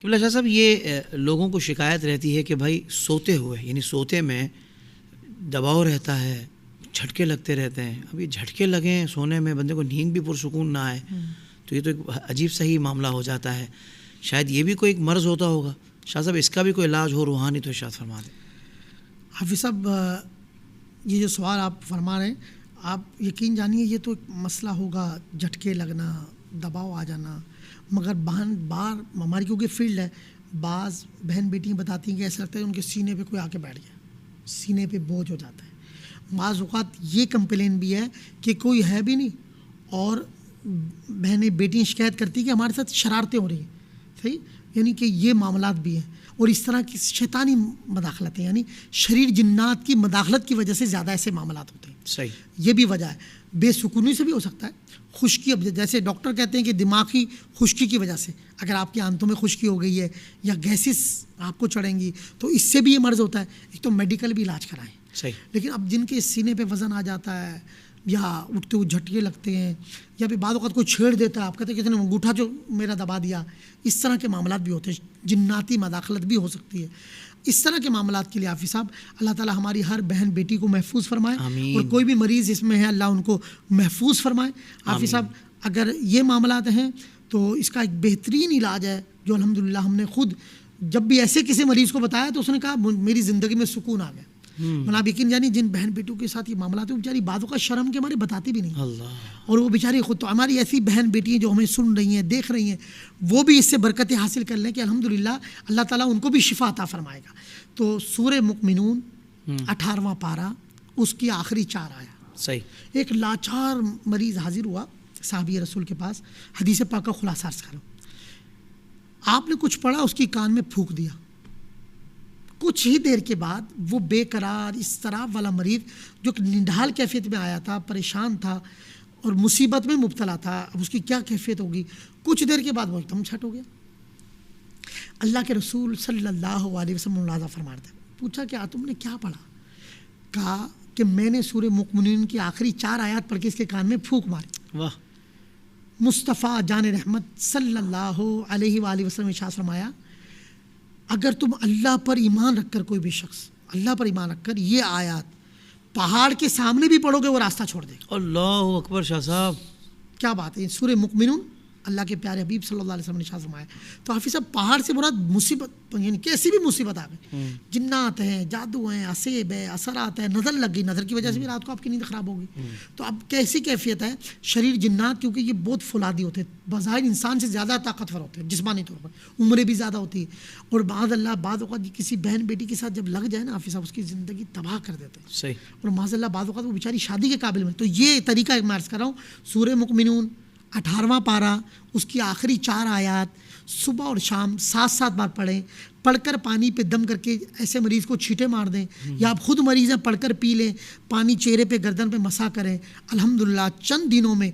قبلہ شاہ صاحب، یہ لوگوں کو شکایت رہتی ہے کہ بھائی سوتے ہوئے، یعنی سوتے میں دباؤ رہتا ہے، جھٹکے لگتے رہتے ہیں. اب یہ جھٹکے لگیں سونے میں، بندے کو نیند بھی پرسکون نہ آئے، تو یہ تو ایک عجیب سا ہی معاملہ ہو جاتا ہے. شاید یہ بھی کوئی ایک مرض ہوتا ہوگا. شاہ صاحب اس کا بھی کوئی علاج ہو روحانی تو ارشاد فرما دیں. حافظ صاحب، یہ جو سوال آپ فرما رہے ہیں، آپ یقین جانیے یہ تو ایک مسئلہ ہوگا، جھٹکے لگنا، دباؤ آ جانا. مگر بار ہماری کیونکہ فیلڈ ہے، بعض بہن بیٹیاں بتاتی ہیں کہ ایسا لگتا ہے ان کے سینے پہ کوئی آ کے بیٹھ گیا، سینے پہ بوجھ ہو جاتا ہے. بعض اوقات یہ کمپلین بھی ہے کہ کوئی ہے بھی نہیں، اور بہنیں بیٹیاں شکایت کرتی ہیں کہ ہمارے ساتھ شرارتیں ہو رہی ہیں. صحیح، یعنی کہ یہ معاملات بھی ہیں. اور اس طرح کی شیطانی مداخلتیں، یعنی شریر جنات کی مداخلت کی وجہ سے زیادہ ایسے معاملات ہوتے ہیں. صحیح، یہ بھی وجہ ہے. بے سکونی سے بھی ہو سکتا ہے، خشکی. اب جیسے ڈاکٹر کہتے ہیں کہ دماغی خشکی کی وجہ سے اگر آپ کی آنتوں میں خشکی ہو گئی ہے یا گیسز آپ کو چڑھیں گی تو اس سے بھی یہ مرض ہوتا ہے. ایک تو میڈیکل بھی علاج کرائیں. صحیح. لیکن اب جن کے سینے پہ وزن آ جاتا ہے یا اٹھتے ہوئے جھٹکے لگتے ہیں یا پھر بعض اوقات کوئی چھیڑ دیتا ہے، آپ کہتے ہیں کسی نے انگوٹھا جو میرا دبا دیا، اس طرح کے معاملات بھی ہوتے ہیں. جناتی مداخلت بھی ہو سکتی ہے. اس طرح کے معاملات کے لیے حافظ صاحب اللہ تعالیٰ ہماری ہر بہن بیٹی کو محفوظ فرمائے. آمین. اور کوئی بھی مریض اس میں ہے اللہ ان کو محفوظ فرمائے. حافظ صاحب اگر یہ معاملات ہیں تو اس کا ایک بہترین علاج ہے جو الحمدللہ ہم نے خود جب بھی ایسے کسی مریض کو بتایا تو اس نے کہا میری زندگی میں سکون آ گیا. مطلب آپ یقین جانی جن بہن بیٹوں کے ساتھ یہ معاملات ہیں وہ بیچاری بعضوں کا شرم کے ہمارے بتاتی بھی نہیں. اللہ. اور وہ بیچاری خود تو ہماری ایسی بہن بیٹی ہیں جو ہمیں سن رہی ہیں، دیکھ رہی ہیں، وہ بھی اس سے برکتیں حاصل کر لیں کہ الحمدللہ اللہ تعالیٰ ان کو بھی شفا عطا فرمائے گا. تو سورہ مؤمنون 18واں پارہ اس کی آخری 4 آیا. صحیح. ایک لاچار مریض حاضر ہوا صحابی رسول کے پاس. حدیث پاک کا خلاصہ عرض کرو. آپ نے کچھ پڑھا، اس کی کان میں پھونک دیا. کچھ ہی دیر کے بعد وہ بے قرار اضطراب والا مریض جو نڈھال کیفیت میں آیا تھا، پریشان تھا اور مصیبت میں مبتلا تھا، اب اس کی کیا کیفیت ہوگی، کچھ دیر کے بعد وہ ایک دم چھٹ ہو گیا. اللہ کے رسول صلی اللہ علیہ وسلم ملاحظہ فرما رہے تھے. پوچھا کہ تم نے کیا پڑھا؟ کہا کہ میں نے سورہ مؤمنون کی آخری 4 آیات پڑھ کے اس کے کان میں پھونک ماری. واہ. مصطفیٰ جان رحمت صلی اللہ علیہ وآلہ وسلم نے ارشاد فرمایا اگر تم اللہ پر ایمان رکھ کر، کوئی بھی شخص اللہ پر ایمان رکھ کر یہ آیات پہاڑ کے سامنے بھی پڑھو گے وہ راستہ چھوڑ دے گا. اللہ اکبر. شاہ صاحب کیا بات ہے. سورہ مؤمنون اللہ کے پیارے حبیب صلی اللہ علیہ وسلم نے ارشاد فرمایا. تو حافظ صاحب پہاڑ سے مراد مصیبت، یعنی کیسی بھی مصیبت آ گئی، جنات ہیں، جادو ہیں، اسیب ہے، اثرات ہے، نظر لگ گئی، نظر کی وجہ سے بھی رات کو آپ کی نیند خراب ہوگی. تو اب کیسی کیفیت ہے شریر جنات، کیونکہ یہ بہت فولادی ہوتے ہیں، بظاہر انسان سے زیادہ طاقتور ہوتے ہیں جسمانی طور پر، عمریں بھی زیادہ ہوتی ہے. اور بعض اوقات کسی بہن بیٹی کے ساتھ جب لگ جائے نا حافظ صاحب اس کی زندگی تباہ کر دیتے ہیں. صحیح. اور معاذ اللہ بعض اوقات وہ بیچاری شادی کے قابل میں. تو یہ طریقہ ایک میں عرض کر رہا ہوں، سورہ مؤمنون 18واں پارہ اس کی آخری 4 آیات صبح اور شام 7 بار پڑھیں. پڑھ کر پانی پہ دم کر کے ایسے مریض کو چھینٹے مار دیں، یا آپ خود مریض ہیں پڑھ کر پی لیں. پانی چہرے پہ گردن پہ مسا کریں. الحمدللہ چند دنوں میں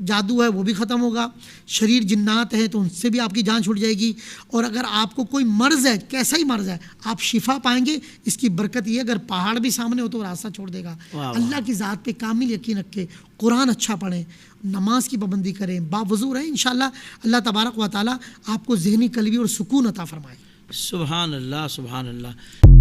جادو ہے وہ بھی ختم ہوگا، شریر جنات ہیں تو ان سے بھی آپ کی جان چھوٹ جائے گی. اور اگر آپ کو کوئی مرض ہے، کیسا ہی مرض ہے، آپ شفا پائیں گے. اس کی برکت یہ اگر پہاڑ بھی سامنے ہو تو راستہ چھوڑ دے گا. اللہ کی ذات پہ کامل یقین رکھے، قرآن اچھا پڑھیں، نماز کی پابندی کریں، باوضو رہیں، انشاءاللہ اللہ تبارک و تعالیٰ آپ کو ذہنی قلبی اور سکون عطا فرمائے. سبحان اللہ. سبحان اللہ.